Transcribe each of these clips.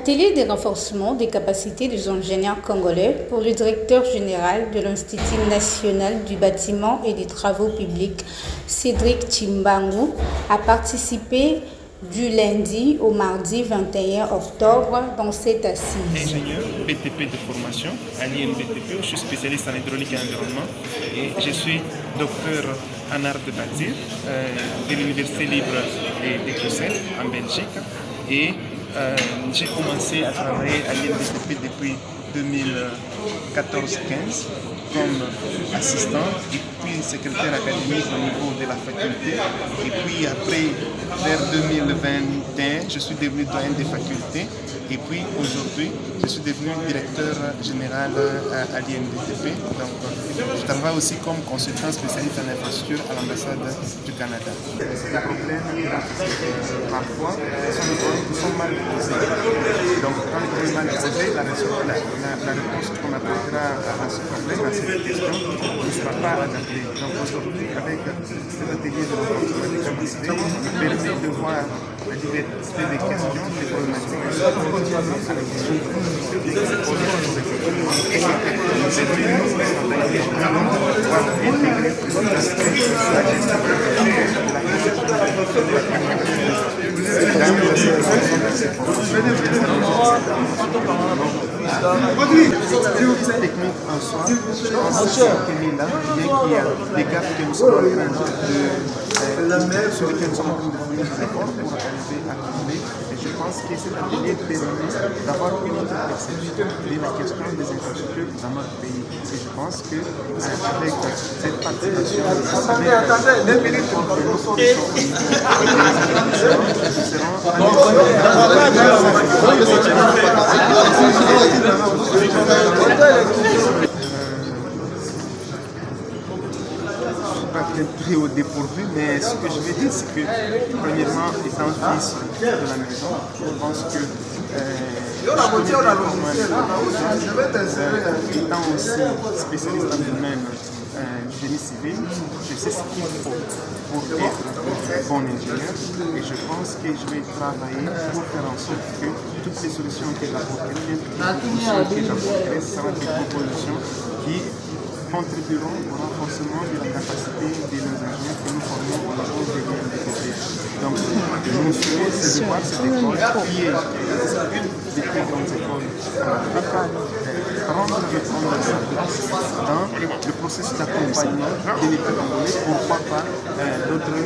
Atelier de renforcement des capacités des ingénieurs congolais pour le directeur général de l'Institut national du bâtiment et des travaux publics, Cédric Tchimbangu, a participé du lundi au mardi 21 octobre dans cette assise. Ingénieur BTP de formation à l'INBTP, je suis spécialiste en hydraulique et environnement et je suis docteur en art de bâtir de l'Université libre de Bruxelles en Belgique et j'ai commencé à travailler à l'INBTP depuis 2014-15 comme assistant et puis secrétaire académique au niveau de la faculté. Et puis après, vers 2021, je suis devenu doyen des facultés. Et puis aujourd'hui, je suis devenu directeur général à l'INBTP. Donc, je travaille aussi comme consultant spécialiste en infrastructure à l'ambassade du Canada. Les problèmes, parfois, sont des problèmes qui sont mal posés. Donc, quand les problèmes mal posés, la réponse qu'on apportera à ce problème, à cette question, ne sera pas adaptée. Donc, aujourd'hui, avec cet atelier de renforcement des capacités, il permet de voir la diversité des questions, des problématiques, technique en soi, je pense qu'elle est là, bien qu'il y a des gaps que nous sommes en train sur lesquels nous sommes en train de fournir des efforts pour arriver à combler. Et je pense que cet atelier permet d'avoir une autre perception de la question des infrastructures dans notre pays. Et je pense qu'avec cette participation, pas pris au dépourvu, mais ce que je veux dire, c'est que, premièrement, étant fils de la maison, je pense que étant aussi spécialiste dans le domaine du génie civil, je sais ce qu'il faut pour être bon ingénieur et je pense que je vais travailler pour faire en sorte que toutes les solutions qu'elle apporterait, seront des propositions qui contribueront au renforcement de la capacité des ingénieurs que nous formons au niveau des l'INBTP. Donc, nous souhaitons de voir cette école qui est une des plus grandes écoles en Afrique, prendre sa place dans le processus d'accompagnement de l'État congolais, pourquoi pas d'autres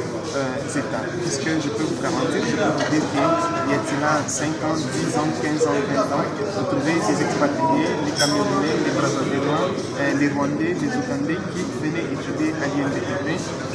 États. Puisque je peux vous garantir, je peux vous dire qu'il y a là 5 ans, 10 ans, 15 ans, 20 ans, vous trouvez des expatriés, les Camerounais, les Brésiliens, les Rwandais, les Ougandais qui venaient étudier à l'INBTP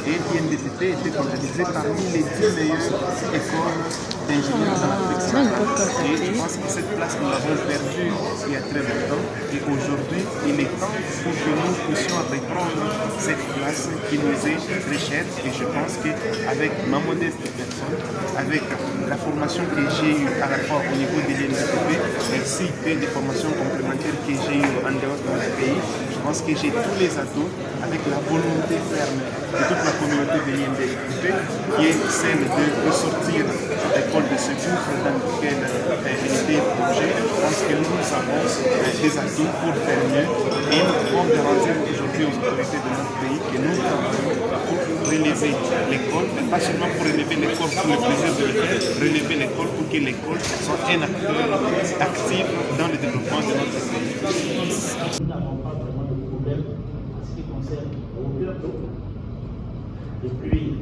et l'INBTP était comptabilisé parmi les 10 meilleures écoles d'ingénieurs dans l'Afrique centrale. Et je pense que cette place nous l'avons perdue il y a très longtemps et aujourd'hui il est temps pour que nous puissions reprendre cette place qui nous est très chère et je pense qu'avec ma modeste personne, avec la formation que j'ai eue à la fois au niveau de l'INBTP ainsi que des formations complémentaires que j'ai eues en dehors de mon pays, je pense que j'ai tous les atouts avec la volonté ferme de toute la communauté de l'INBTP qui est celle de sortir l'école de ce gouffre dans lequel elle était plongée. Je pense que nous avons des atouts pour faire mieux et nous pouvons garantir aujourd'hui aux autorités de notre pays que nous travaillons pour relever l'école, mais pas seulement pour relever l'école pour le plaisir de le faire, relever l'école pour que l'école soit un acteur actif dans le développement de notre pays. Nous n'avons pas vraiment de problème en ce qui concerne la hauteur d'eau. Et puis,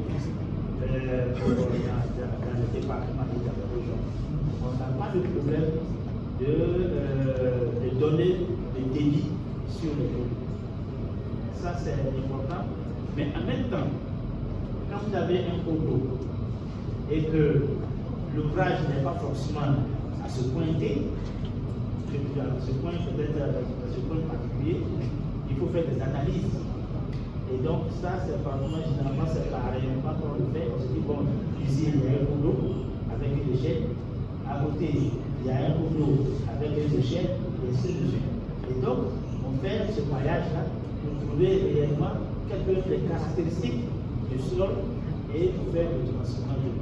dans le département de la région, on n'a pas de problème de donner des débits sur les eaux. Ça, c'est important. Mais en même temps, quand vous avez un cours d'eau et que l'ouvrage n'est pas forcément à ce point T, à ce point peut-être à ce point particulier, il faut faire des analyses. Et donc ça, c'est vraiment généralement c'est pareil. Quand on le fait, on se dit bon, ici il y a un cours d'eau avec une échelle, à côté il y a un cours d'eau avec une échelle, et ainsi de suite. Et donc, on fait ce voyage-là pour trouver réellement quelles sont les caractéristiques du sol et pour faire le dimensionnement de l'eau.